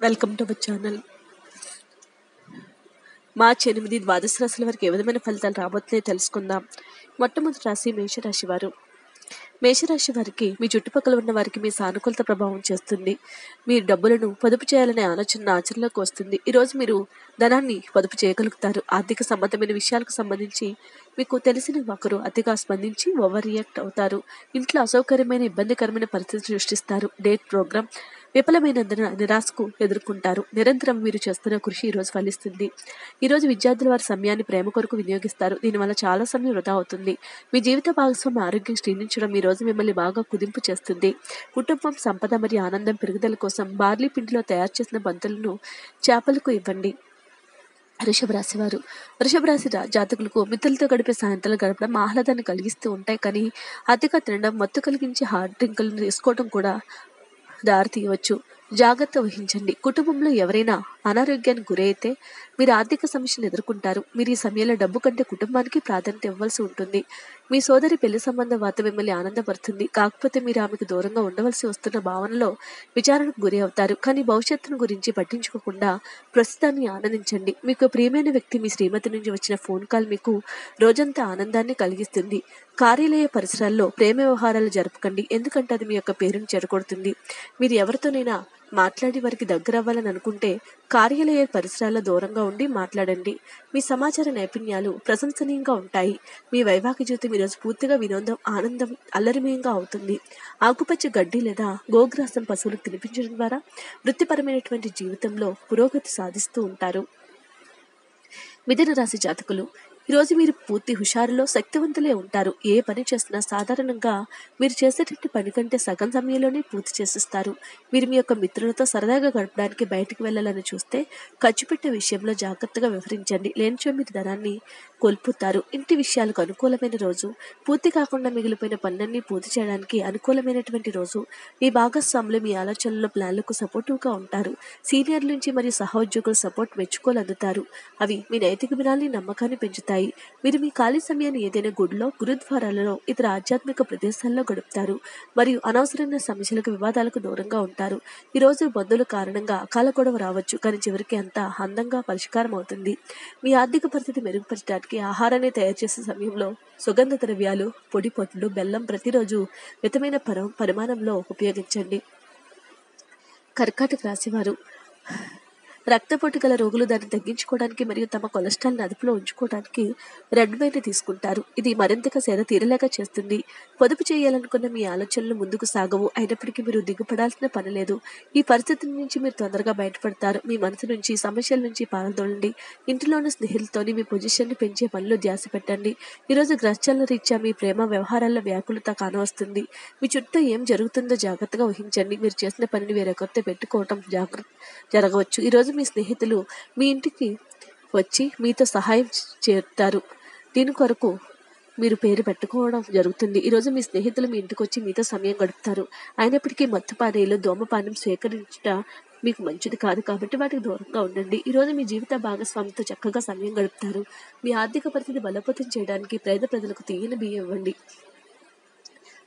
Welcome to our channel. మార్చి 8 ద్వాదశ రాశుల వారికి ఏ విధమైన ఫలితాలు రాబోతున్నాయో తెలుసుకుందాం. మొట్టమొదటి రాశి మేషరాశి వారు. మేషరాశి వారికి మీ చుట్టుపక్కల ఉన్న వారికి మీ సానుకూలత ప్రభావం చేస్తుంది. మీరు డబ్బులను పొదుపు చేయాలనే ఆలోచన ఆచరణలోకి వస్తుంది. ఈరోజు మీరు ధనాన్ని పొదుపు చేయగలుగుతారు. ఆర్థిక సంబంధమైన విషయాలకు సంబంధించి మీకు తెలిసిన ఒకరు అతిగా స్పందించి ఓవర్ రియాక్ట్ అవుతారు. ఇంట్లో అసౌకర్యమైన ఇబ్బందికరమైన పరిస్థితి సృష్టిస్తారు. డేట్ ప్రోగ్రామ్ విఫలమైనందున నిరాశకు ఎదుర్కొంటారు. నిరంతరం మీరు చేస్తున్న కృషి ఈరోజు ఫలిస్తుంది. ఈరోజు విద్యార్థులు వారి సమయాన్ని ప్రేమ కొరకు వినియోగిస్తారు. దీనివల్ల చాలా సమయం వృధా అవుతుంది. మీ జీవిత భాగస్వామి ఆరోగ్యం క్షీణించడం ఈ రోజు మిమ్మల్ని బాగా కుదింపు చేస్తుంది. కుటుంబం సంపద మరియు ఆనందం పెరుగుదల కోసం బార్లీ పిండిలో తయారు చేసిన బంతులను చేపలకు ఇవ్వండి. వృషభ రాశి వారు. వృషభ రాశి జాతకులకు మిత్రులతో గడిపే సాయంత్రాలు గడపడం ఆహ్లాదాన్ని కలిగిస్తూ ఉంటాయి. కానీ అతిగా తినడం, మత్తు కలిగించే హార్డ్ డ్రింకులను తీసుకోవడం కూడా దారి తీయవచ్చు. జాగ్రత్త వహించండి. కుటుంబంలో ఎవరైనా అనారోగ్యానికి గురైతే మీరు ఆర్థిక సమస్యను ఎదుర్కొంటారు. మీరు ఈ సమయంలో డబ్బు కంటే కుటుంబానికి ప్రాధాన్యత ఇవ్వాల్సి ఉంటుంది. మీ సోదరి పెళ్లి సంబంధ వార్త మిమ్మల్ని ఆనందపడుతుంది. కాకపోతే మీరు ఆమెకు దూరంగా ఉండవలసి వస్తున్న భావనలో విచారణకు గురి అవుతారు. కానీ భవిష్యత్తును గురించి పట్టించుకోకుండా ప్రస్తుతాన్ని ఆనందించండి. మీకు ప్రియమైన వ్యక్తి మీ శ్రీమతి నుంచి వచ్చిన ఫోన్ కాల్ మీకు రోజంతా ఆనందాన్ని కలిగిస్తుంది. కార్యాలయ పరిసరాల్లో ప్రేమ వ్యవహారాలు జరపకండి, ఎందుకంటే అది మీ యొక్క పేరును చెడగొడుతుంది. మీరు ఎవరితోనైనా మాట్లాడి వారికి దగ్గర అవ్వాలని అనుకుంటే కార్యాలయ పరిసరాల్లో దూరంగా ఉండి మాట్లాడండి. మీ సమాచార నైపుణ్యాలు ప్రశంసనీయంగా ఉంటాయి. మీ వైవాహిక జీవితం ఈరోజు పూర్తిగా వినోదం, ఆనందం, అల్లరిమయంగా అవుతుంది. ఆకుపచ్చ గడ్డి లేదా గోగ్రాసం పశువులకు తినిపించడం ద్వారా వృత్తిపరమైనటువంటి జీవితంలో పురోగతి సాధిస్తూ ఉంటారు. మిథున రాశి జాతకులు. ఈరోజు మీరు పూర్తి హుషారులో శక్తివంతులే ఉంటారు. ఏ పని చేస్తున్నా సాధారణంగా మీరు చేసేటటువంటి పని కంటే సగం సమయంలోనే పూర్తి చేసిస్తారు. మీరు మీ యొక్క మిత్రులతో సరదాగా గడపడానికి బయటికి వెళ్ళాలని చూస్తే ఖర్చు పెట్టే విషయంలో జాగ్రత్తగా వ్యవహరించండి. లేనిచో మీరు ధనాన్ని కోల్పోతారు. ఇంటి విషయాలకు అనుకూలమైన రోజు. పూర్తి కాకుండా మిగిలిపోయిన పనులన్నీ పూర్తి చేయడానికి అనుకూలమైనటువంటి రోజు. మీ భాగస్వాములు మీ ఆలోచనల ప్లాన్లకు సపోర్టివ్గా ఉంటారు. సీనియర్ల నుంచి మరియు సహోద్యోగుల సపోర్ట్ మెచ్చుకోలు అందుతారు. అవి మీ నైతిక వినాలని నమ్మకాన్ని పెంచుతాయి. మీరు మీ ఖాళీ సమయాన్ని ఏదైనా గుడిలో, గురుద్వారాలలో, ఇతర ఆధ్యాత్మిక ప్రదేశాల్లో గడుపుతారు మరియు అనవసరమైన సమస్యలకు, వివాదాలకు దూరంగా ఉంటారు. ఈరోజు బంధువుల కారణంగా అకాల గొడవ రావచ్చు, కానీ చివరికి అంతా అందంగా పరిష్కారం అవుతుంది. మీ ఆర్థిక పరిస్థితి మెరుగుపరచడానికి ఆహారాన్ని తయారు చేసే సమయంలో సుగంధ ద్రవ్యాలు, పొడి పొట్లు, బెల్లం ప్రతిరోజు మితమైన పరిమాణంలో ఉపయోగించండి. కర్కాటక రాశివారు. రక్తపోటు గల రోగులు దాన్ని తగ్గించుకోవడానికి మరియు తమ కొలెస్ట్రాల్ని అదుపులో ఉంచుకోవడానికి రెడ్ వైన్ తీసుకుంటారు. ఇది మరింతగా సేద తీరలేగా చేస్తుంది. పొదుపు చేయాలనుకున్న మీ ఆలోచనలు ముందుకు సాగవు. అయినప్పటికీ మీరు దిగుపడాల్సిన పని లేదు. ఈ పరిస్థితి నుంచి మీరు తొందరగా బయటపడతారు. మీ మనసు నుంచి సమస్యల నుంచి పారదోలండి. ఇంటిలోని స్నేహితులతోని మీ పొజిషన్ని పెంచే పనిలో ధ్యాస పెట్టండి. ఈరోజు గ్రహచాలన రీత్యా మీ ప్రేమ వ్యవహారాల్లో వ్యాకులత కానవస్తుంది. మీ చుట్టూ ఏం జరుగుతుందో జాగ్రత్తగా ఊహించండి. మీరు చేసిన పనిని వేరొకరితో పెట్టుకోవటం జరగవచ్చు. ఈరోజు మీ స్నేహితులు మీ ఇంటికి వచ్చి మీతో సహాయం చేస్తారు. దీని కొరకు మీరు పేరు పెట్టుకోవడం జరుగుతుంది. ఈరోజు మీ స్నేహితులు మీ ఇంటికి వచ్చి మీతో సమయం గడుపుతారు. అయినప్పటికీ మత్తుపానీయాలు, ధూమపానం స్వీకరించట మీకు మంచిది కాదు, కాబట్టి వాటికి దూరంగా ఉండండి. ఈరోజు మీ జీవిత భాగస్వామితో చక్కగా సమయం గడుపుతారు. మీ ఆర్థిక పరిస్థితి బలోపేతం చేయడానికి పేద ప్రజలకు తీయని బియ్యం ఇవ్వండి.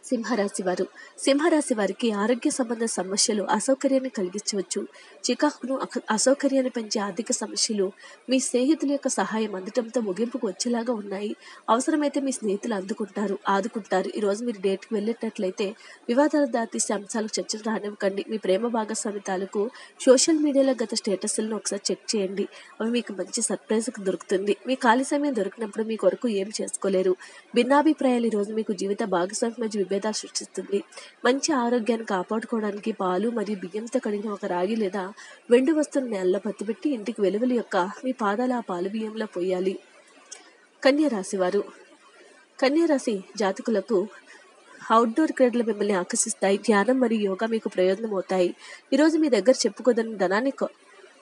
సింహరాశి వారు. సింహరాశి వారికి ఆరోగ్య సంబంధ సమస్యలు అసౌకర్యాన్ని కలిగించవచ్చు. చికాకును, అసౌకర్యాన్ని పెంచే ఆర్థిక సమస్యలు మీ స్నేహితుల యొక్క సహాయం అందటంతో ముగింపుకు వచ్చేలాగా ఉన్నాయి. అవసరమైతే మీ స్నేహితులు ఆదుకుంటారు. ఈరోజు మీరు డేట్కి వెళ్ళేటట్లయితే వివాదాలు దారితీసే అంశాలకు చర్చలు రానివ్వకండి. మీ ప్రేమ భాగస్వామి తాలూకు సోషల్ మీడియాలో గత స్టేటస్లను ఒకసారి చెక్ చేయండి. అవి మీకు మంచి సర్ప్రైజ్ దొరుకుతుంది. మీ ఖాళీ సమయం దొరికినప్పుడు మీ కొరకు ఏం చేసుకోలేరు. భిన్నాభిప్రాయాలు ఈరోజు మీకు జీవిత భాగస్వామి మధ్య విభేదాలు సృష్టిస్తుంది. మంచి ఆరోగ్యాన్ని కాపాడుకోవడానికి పాలు మరియు బియ్యంతో కడిగిన ఒక రాగి లేదా వెండి వస్తువును నేలలో పత్తిపెట్టి ఇంటికి వెలువల యొక్క మీ పాదాలు ఆ పాలు బియ్యంలో పోయాలి. కన్యరాశి వారు. కన్యరాశి జాతకులకు అవుట్డోర్ క్రీడలు మిమ్మల్ని ఆకర్షిస్తాయి. ధ్యానం మరియు యోగా మీకు ప్రయోజనం అవుతాయి. ఈరోజు మీ దగ్గర చెప్పుకోదని ధనాన్ని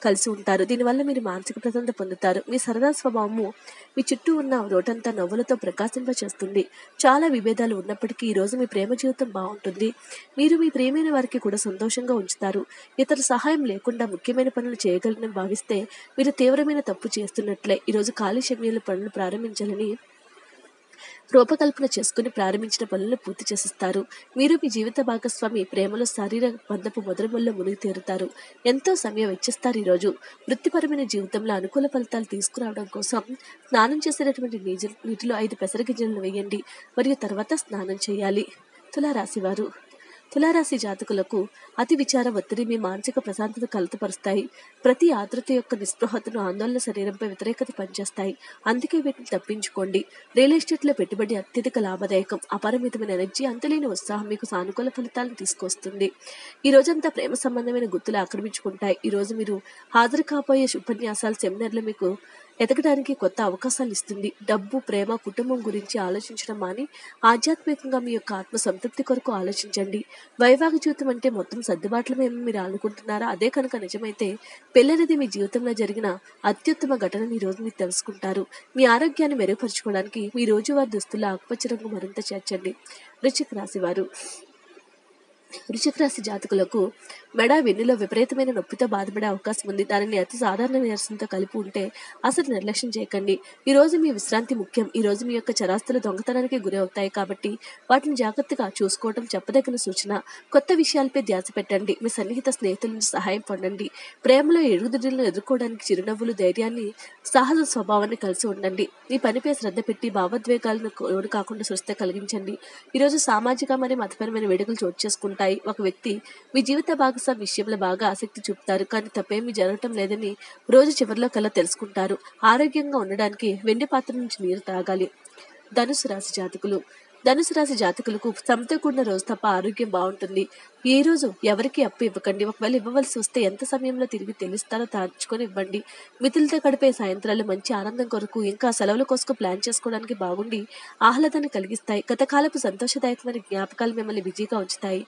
కలిసి ఉంటారు. దీనివల్ల మీరు మానసిక ప్రశాంతత పొందుతారు. మీ సరదా స్వభావము మీ చుట్టూ ఉన్న రోటంతా నవ్వులతో ప్రకాశింపచేస్తుంది. చాలా విభేదాలు ఉన్నప్పటికీ ఈరోజు మీ ప్రేమ జీవితం బాగుంటుంది. మీరు మీ ప్రియమైన వారికి కూడా సంతోషంగా ఉంచుతారు. ఇతర సహాయం లేకుండా ముఖ్యమైన పనులు చేయగలరని భావిస్తే మీరు తీవ్రమైన తప్పు చేస్తున్నట్లే. ఈరోజు ఖాళీ సమయంలో పనులు ప్రారంభించాలని రూపకల్పన చేసుకుని ప్రారంభించిన పనులను పూర్తి చేసిస్తారు. మీరు మీ జీవిత భాగస్వామి ప్రేమలో శారీరక బంధపు మొదలుముల్లో మునిగి తేరుతారు. ఎంతో సమయం వెచ్చిస్తారు. ఈరోజు వృత్తిపరమైన జీవితంలో అనుకూల ఫలితాలు తీసుకురావడం కోసం స్నానం చేసేటటువంటి నీటిలో 5 పెసర గింజలను వేయండి మరియు తర్వాత స్నానం చేయాలి. తులారాశివారు. తులారాశి జాతకులకు అతి విచార ఒత్తిడి మీ మానసిక ప్రశాంతత కలుతపరుస్తాయి. ప్రతి ఆతృత యొక్క నిస్పృహతను ఆందోళన శరీరంపై వ్యతిరేకత పనిచేస్తాయి. అందుకే వీటిని తప్పించుకోండి. రియల్ ఎస్టేట్లో పెట్టుబడి అత్యధిక లాభదాయకం. అపరిమితమైన ఎనర్జీ, అంతులేని ఉత్సాహం మీకు సానుకూల ఫలితాలను తీసుకొస్తుంది. ఈ రోజంతా ప్రేమ సంబంధమైన గుర్తులు ఆక్రమించుకుంటాయి. ఈరోజు మీరు హాజరు కాబోయే ఉపన్యాసాలు, సెమినార్లు మీకు ఎదగడానికి కొత్త అవకాశాలు ఇస్తుంది. డబ్బు, ప్రేమ, కుటుంబం గురించి ఆలోచించడం మాని ఆధ్యాత్మికంగా మీ యొక్క ఆత్మ సంతృప్తి కొరకు ఆలోచించండి. వైవాహిక జీవితం అంటే మొత్తం సర్దుబాట్లమేమో మీరు అనుకుంటున్నారా? అదే కనుక నిజమైతే పెళ్ళనేది మీ జీవితంలో జరిగిన అత్యుత్తమ ఘటనని ఈ రోజు మీరు తెలుసుకుంటారు. మీ ఆరోగ్యాన్ని మెరుగుపరుచుకోవడానికి మీ రోజువారీ దుస్తుల్లో ఆకుపచ్చ రంగు మరింత చేర్చండి. వృశ్చిక రాశివారు. వృశ్చిక రాశి జాతకులకు మెడ, వెన్నులో విపరీతమైన నొప్పితో బాధపడే అవకాశం ఉంది. దానిని అతి సాధారణ నీరసంతో కలిపి ఉంటే అసలు నిర్లక్ష్యం చేయకండి. ఈ రోజు మీ విశ్రాంతి ముఖ్యం. ఈ రోజు మీ యొక్క చరాస్తులు దొంగతనానికి గురి అవుతాయి కాబట్టి వాటిని జాగ్రత్తగా చూసుకోవడం చెప్పదగిన సూచన. కొత్త విషయాలపై ధ్యాస పెట్టండి. మీ సన్నిహిత స్నేహితుల నుంచి సహాయం పొందండి. ప్రేమలో ఎరుగుదొడ్లను ఎదుర్కోవడానికి చిరునవ్వులు, ధైర్యాన్ని, సహజ స్వభావాన్ని కలిసి ఉండండి. మీ పనిపై శ్రద్ధ పెట్టి భావోద్వేగాలను లోడు కాకుండా స్వస్థ కలిగించండి. ఈరోజు సామాజిక మరియు మతపరమైన వేడుకలు చోటు చేసుకుంటాయి. ఒక వ్యక్తి మీ జీవిత భాగస్వామి విషయంలో బాగా ఆసక్తి చూపుతారు, కానీ తప్పేమీ జరగటం లేదని రోజు చివరిలో కల్లా తెలుసుకుంటారు. ఆరోగ్యంగా ఉండడానికి వెండి పాత్ర నుంచి నీరు తాగాలి. ధనుసు రాశి జాతకులు. ధనుసు రాశి జాతకులకు శ్రమతో కూడిన రోజు తప్ప ఆరోగ్యం బాగుంటుంది. ఈ రోజు ఎవరికి అప్పు ఇవ్వకండి. ఒకవేళ ఇవ్వవలసి వస్తే ఎంత సమయంలో తిరిగి తెలుస్తారో తార్చుకొని ఇవ్వండి. మిత్రులతో గడిపే సాయంత్రాలు మంచి ఆనందం కొరకు, ఇంకా సెలవుల కోసం ప్లాన్ చేసుకోవడానికి బాగుండి ఆహ్లాదాన్ని కలిగిస్తాయి. గతకాలపు సంతోషదాయకమైన జ్ఞాపకాలు మిమ్మల్ని బిజీగా ఉంచుతాయి.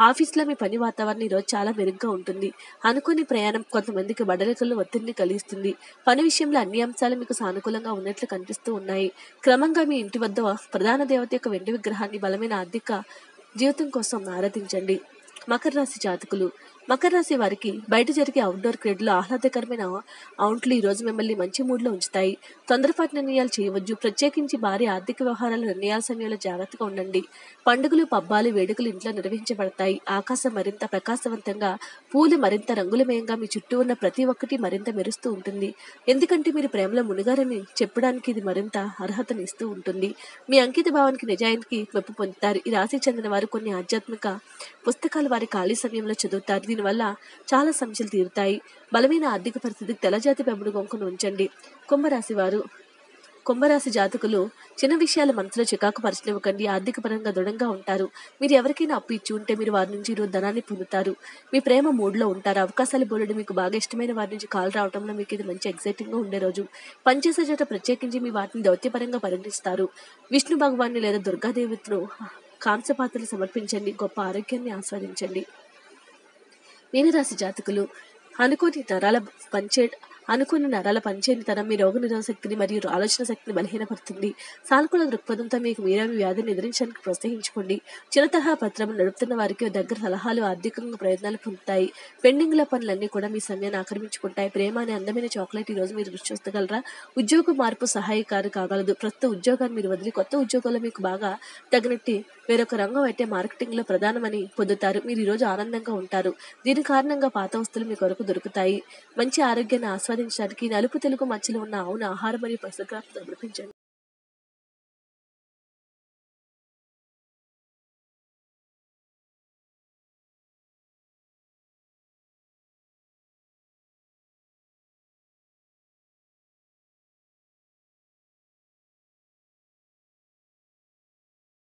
ఆఫీస్లో మీ పని వాతావరణం ఈరోజు చాలా మెరుగ్గా ఉంటుంది. అనుకోని ప్రయాణం కొంతమందికి బడలికల్లో ఒత్తిడిని కలిగిస్తుంది. పని విషయంలో అన్ని అంశాలు మీకు సానుకూలంగా ఉన్నట్లు కనిపిస్తూ ఉన్నాయి. క్రమంగా మీ ఇంటి వద్ద ప్రధాన దేవత యొక్క వెండి విగ్రహాన్ని బలమైన ఆర్థిక జీవితం కోసం ఆరాధించండి. మకర రాశి జాతకులు. మకర రాశి వారికి బయట జరిగే అవుట్డోర్ క్రీడలు, ఆహ్లాదకరమైన అవుట్లు ఈ రోజు మిమ్మల్ని మంచి మూడ్లో ఉంచుతాయి. తొందరపాటు నిర్ణయాలు చేయవద్దు. ప్రత్యేకించి భారీ ఆర్థిక వ్యవహారాల నిర్ణయాల సమయంలో జాగ్రత్తగా ఉండండి. పండుగలు, పబ్బాలు, వేడుకలు ఇంట్లో నిర్వహించబడతాయి. ఆకాశం మరింత ప్రకాశవంతంగా, పూలు మరింత రంగులమయంగా, మీ చుట్టూ ఉన్న ప్రతి ఒక్కటి మరింత మెరుస్తూ ఉంటుంది. ఎందుకంటే మీరు ప్రేమలో మునిగారని చెప్పడానికి ఇది మరింత అర్హతని ఇస్తూ ఉంటుంది. మీ అంకిత భావానికి, నిజాయితీకి మెప్పు పొందుతారు. ఈ రాశికి చెందిన వారు కొన్ని ఆధ్యాత్మిక పుస్తకాలు వారి ఖాళీ సమయంలో చదువుతారు. దీనివల్ల చాలా సమస్యలు తీరుతాయి. బలమైన ఆర్థిక పరిస్థితికి తెల్లజాతి పెంపుడు గొంకును ఉంచండి. కుంభరాశి వారు. కుంభరాశి జాతకులు చిన్న విషయాల మనసులో చికాకు పరిచనివ్వకండి. ఆర్థిక పరంగా దృఢంగా ఉంటారు. మీరు ఎవరికైనా అప్పు ఇచ్చి ఉంటే మీరు వారి నుంచి ఈరోజు ధనాన్ని పొందుతారు. మీ ప్రేమ మూడ్లో ఉంటారు. అవకాశాలు బోలెడు. మీకు బాగా ఇష్టమైన వారి నుంచి కాల్ రావడంలో మీకు ఇది మంచి ఎక్సైటింగ్గా ఉండే రోజు. పనిచేసే చోట ప్రత్యేకించి మీ వాటిని దౌత్యపరంగా పరిగణిస్తారు. విష్ణు భగవాన్ని లేదా దుర్గాదేవతను కాంస్యపాత్రలు సమర్పించండి. గొప్ప ఆరోగ్యాన్ని ఆస్వాదించండి. మీనరాశి జాతకులు అనుకుని నరాల పనిచేయని తనం మీ రోగ నిరోధక శక్తిని మరియు ఆలోచన శక్తిని బలహీనపడుతుంది. సానుకూల దృక్పథంతో మీకు మీరే మీ వ్యాధిని ఎదిరించడానికి ప్రోత్సహించుకోండి. చిన్న తరహా పత్రం నడుపుతున్న వారికి దగ్గర సలహాలు, ఆర్థికంగా ప్రయోజనాలు పొందుతాయి. పెండింగ్ల పనులన్నీ కూడా మీ సమయాన్ని ఆక్రమించుకుంటాయి. ప్రేమ అనే అందమైన చాక్లెట్ ఈ రోజు మీరు రుచి చూస్తగలరా? ఉద్యోగ మార్పు సహాయకారి కాగలదు. ప్రస్తుత ఉద్యోగాన్ని మీరు వదిలి కొత్త ఉద్యోగంలో మీకు బాగా తగినట్టి వేరొక రంగం అయితే మార్కెటింగ్లో ప్రధానమని పొందుతారు. మీరు ఈరోజు ఆనందంగా ఉంటారు. దీని కారణంగా పాత వస్తువులు మీ కొరకు దొరుకుతాయి. మంచి ఆరోగ్యాన్ని ఆస్వాదించడానికి నలుపు తెలుగు మచ్చలు ఉన్న ఆవును ఆహారం మరియు పశుగ్రాసం సమర్పించండి.